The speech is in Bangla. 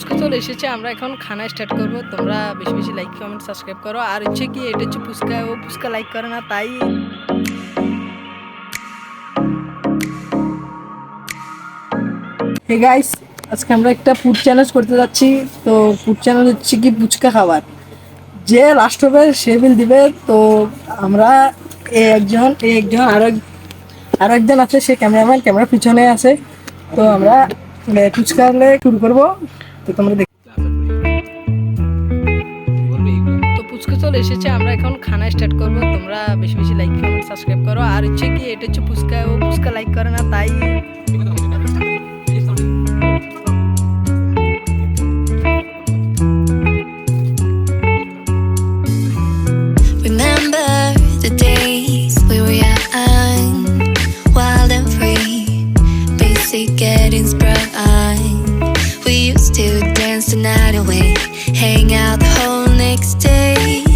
পুচকা চলে এসেছে, আমরা এখন খানা স্টার্ট করব। তোমরা বেশি বেশি লাইক কমেন্ট সাবস্ক্রাইব করো। আর হচ্ছে কি, এটা হচ্ছে পুচকা, ও পুচকা লাইক করে না, তাই হে গাইস, আজকে আমরা একটা ফুড চ্যালেঞ্জ করতে যাচ্ছি। তো ফুড চ্যালেঞ্জ হচ্ছে কি, পুচকা খাবার। যে লাস্ট হবে সে বিল দিবে। তো আমরা একজন আরো একজন আছে, সে ক্যামেরাম্যান, ক্যামেরার পিছনে আছে। তো আমরা ফুচকা শুরু করবো। তো তোমরা তো পুচকা চলে এসেছে, আমরা এখন খানা স্টার্ট করব। তোমরা বেশি বেশি লাইক কমেন্ট সাবস্ক্রাইব করো। আর হচ্ছে কি, এটা হচ্ছে পুচকা, ও পুচকা লাইক করে না, তাই Remember the days we were young, wild and free, basic getting sprung. We used to dance the night away, hang out the whole next day.